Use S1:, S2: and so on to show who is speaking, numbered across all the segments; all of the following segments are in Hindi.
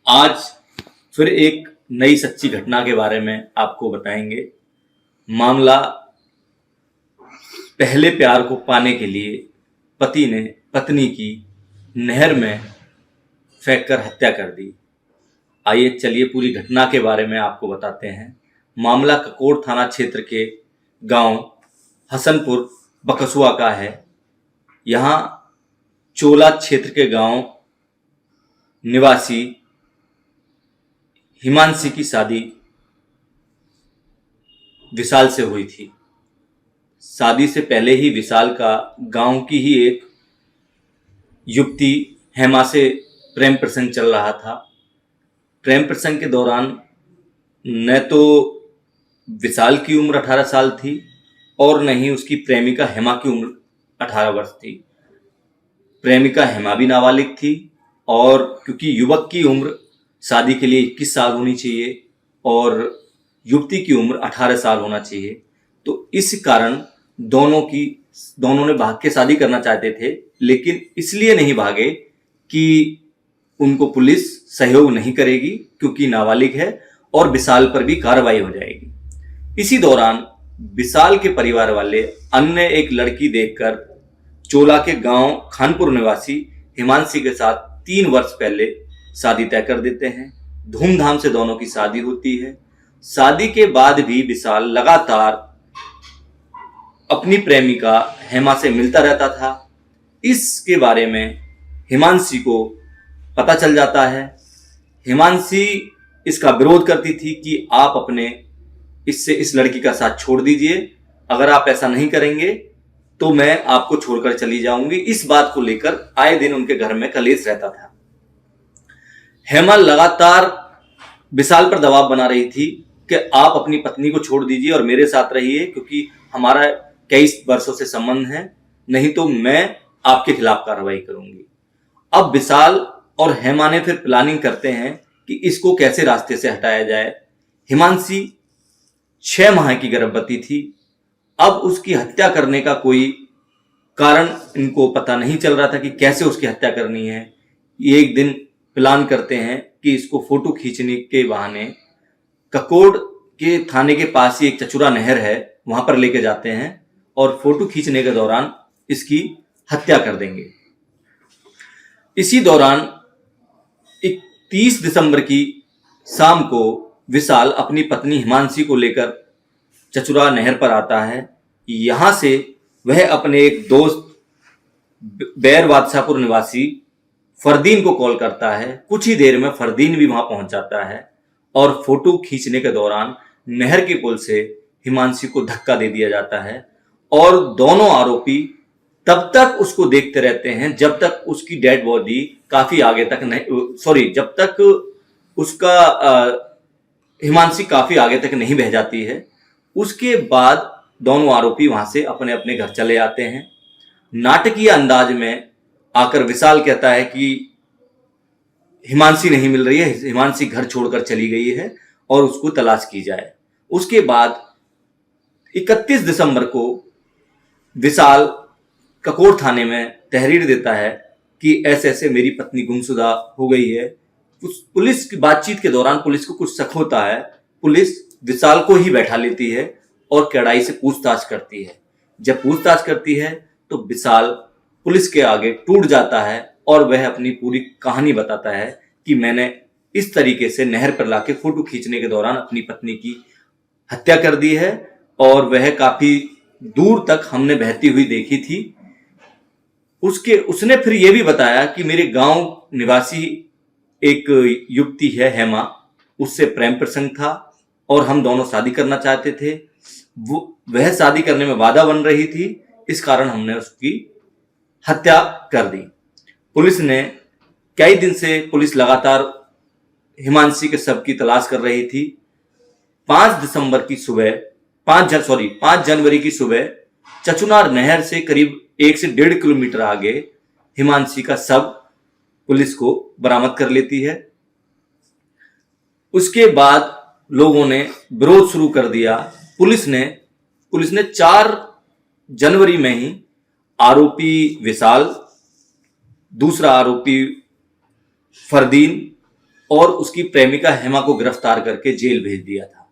S1: आज फिर एक नई सच्ची घटना के बारे में आपको बताएंगे। मामला पहले प्यार को पाने के लिए पति ने पत्नी की नहर में फेंककर हत्या कर दी। आइए चलिए पूरी घटना के बारे में आपको बताते हैं। मामला ककोड़ थाना क्षेत्र के गांव हसनपुर बकसुआ का है। यहाँ चोला क्षेत्र के गांव निवासी हिमांशी की शादी विशाल से हुई थी। शादी से पहले ही विशाल का गांव की ही एक युवती हेमा से प्रेम प्रसंग चल रहा था। प्रेम प्रसंग के दौरान न तो विशाल की उम्र 18 साल थी और न ही उसकी प्रेमिका हेमा की उम्र 18 वर्ष थी। प्रेमिका हेमा भी नाबालिग थी और क्योंकि युवक की उम्र शादी के लिए 21 साल होनी चाहिए और युवती की उम्र 18 साल होना चाहिए, तो इस कारण दोनों ने भाग के शादी करना चाहते थे, लेकिन इसलिए नहीं भागे कि उनको पुलिस सहयोग नहीं करेगी क्योंकि नाबालिग है और विशाल पर भी कार्रवाई हो जाएगी। इसी दौरान विशाल के परिवार वाले अन्य एक लड़की देखकर चोला के गांव खानपुर निवासी हिमांशी के साथ 3 वर्ष पहले शादी तय कर देते हैं। धूमधाम से दोनों की शादी होती है। शादी के बाद भी विशाल लगातार अपनी प्रेमिका हेमा से मिलता रहता था। इसके बारे में हिमांशी को पता चल जाता है। हिमांशी इसका विरोध करती थी कि आप अपने इस लड़की का साथ छोड़ दीजिए, अगर आप ऐसा नहीं करेंगे तो मैं आपको छोड़कर चली जाऊंगी। इस बात को लेकर आए दिन उनके घर में कलेश रहता था। हेमा लगातार विशाल पर दबाव बना रही थी कि आप अपनी पत्नी को छोड़ दीजिए और मेरे साथ रहिए क्योंकि हमारा कई वर्षों से संबंध है, नहीं तो मैं आपके खिलाफ कार्रवाई करूंगी। अब विशाल और हेमा ने फिर प्लानिंग करते हैं कि इसको कैसे रास्ते से हटाया जाए। हिमांशी 6 माह की गर्भवती थी। अब उसकी हत्या करने का कोई कारण इनको पता नहीं चल रहा था कि कैसे उसकी हत्या करनी है। ये एक दिन प्लान करते हैं कि इसको फोटो खींचने के बहाने ककोड़ के थाने के पास ही एक चचुरा नहर है, वहां पर लेके जाते हैं और फोटो खींचने के दौरान इसकी हत्या कर देंगे। इसी दौरान 31 दिसंबर की शाम को विशाल अपनी पत्नी हिमांशी को लेकर चचुरा नहर पर आता है। यहां से वह अपने एक दोस्त बैर बादशाहपुर निवासी फरदीन को कॉल करता है। कुछ ही देर में फरदीन भी वहां पहुंच जाता है और फोटो खींचने के दौरान नहर के पुल से हिमांशी को धक्का दे दिया जाता है और दोनों आरोपी तब तक उसको देखते रहते हैं जब तक उसकी डेड बॉडी काफी आगे तक नहीं, जब तक उसका हिमांशी काफी आगे तक नहीं बह जाती है। उसके बाद दोनों आरोपी वहां से अपने अपने घर चले आते हैं। नाटकीय अंदाज में आकर विशाल कहता है कि हिमांशी नहीं मिल रही है, हिमांशी घर छोड़कर चली गई है और उसको तलाश की जाए। उसके बाद 31 दिसंबर को विशाल ककोड़ थाने में तहरीर देता है कि ऐसे ऐसे मेरी पत्नी गुमशुदा हो गई है। पुलिस की बातचीत के दौरान पुलिस को कुछ शक होता है। पुलिस विशाल को ही बैठा लेती है और कड़ाई से पूछताछ करती है। जब पूछताछ करती है तो विशाल पुलिस के आगे टूट जाता है और वह अपनी पूरी कहानी बताता है कि मैंने इस तरीके से नहर पर लाके फोटो खींचने के दौरान अपनी पत्नी की हत्या कर दी है और वह काफी दूर तक हमने बहती हुई देखी थी। उसने फिर यह भी बताया कि मेरे गांव निवासी एक युवती है हेमा, उससे प्रेम प्रसंग था और हम दोनों शादी करना चाहते थे। वह शादी करने में बाधा बन रही थी, इस कारण हमने उसकी हत्या कर दी। पुलिस ने कई दिन से लगातार हिमांशी के शव की तलाश कर रही थी। 5 जनवरी की सुबह चचुनार नहर से करीब 1 से 1.5 किलोमीटर आगे हिमांशी का शव पुलिस को बरामद कर लेती है। उसके बाद लोगों ने विरोध शुरू कर दिया। पुलिस ने 4 जनवरी में ही आरोपी विशाल, दूसरा आरोपी फरदीन और उसकी प्रेमिका हेमा को गिरफ्तार करके जेल भेज दिया था।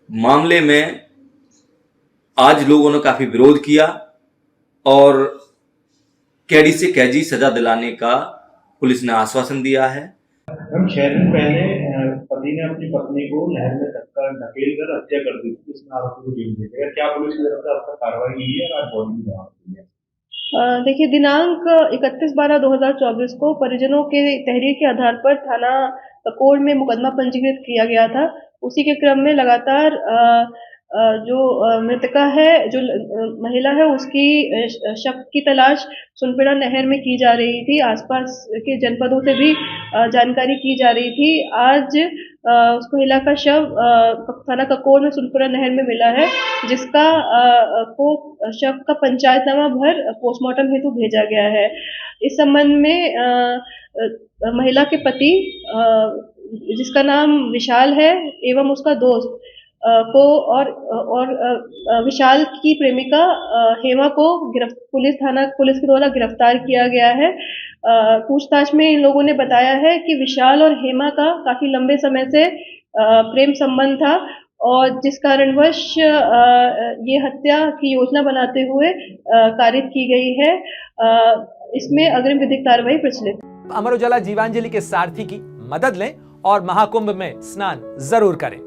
S1: मामले में आज लोगों ने काफी विरोध किया और कैदी से कैदी सजा दिलाने का पुलिस ने आश्वासन दिया है।
S2: हम 6 दिन पहले पति ने अपनी पत्नी को नहर में धकेल कर हत्या कर दी थी, इसमें आरोपी को जेल भेजा गया। क्या पुलिस की तरफ से अब तक कार्रवाई हुई है और आज बॉडी बरामद हुई है?
S3: देखिए, दिनांक 31/12/2024 को परिजनों के तहरीर के आधार पर थाना ककोड़ में मुकदमा पंजीकृत किया गया था। उसी के क्रम में लगातार जो मृतका है, जो महिला है, उसकी शव की तलाश सुनपेड़ा नहर में की जा रही थी। आसपास के जनपदों से भी जानकारी की जा रही थी। आज उस महिला का शव थाना ककोड़ में सुनपेड़ा नहर में मिला है, जिसका शव का पंचायतनामा भर पोस्टमार्टम हेतु भेजा गया है। इस संबंध में महिला के पति, जिसका नाम विशाल है, एवं उसका दोस्त को और विशाल की प्रेमिका हेमा को पुलिस के द्वारा गिरफ्तार किया गया है। पूछताछ में इन लोगों ने बताया है कि विशाल और हेमा का काफी लंबे समय से प्रेम संबंध था और जिस कारणवश ये हत्या की योजना बनाते हुए कारित की गई है। इसमें अग्रिम विधिक कार्रवाई प्रचलित।
S4: अमर उजाला जीवांजलि के सारथी की मदद लें और महाकुंभ में स्नान जरूर करें।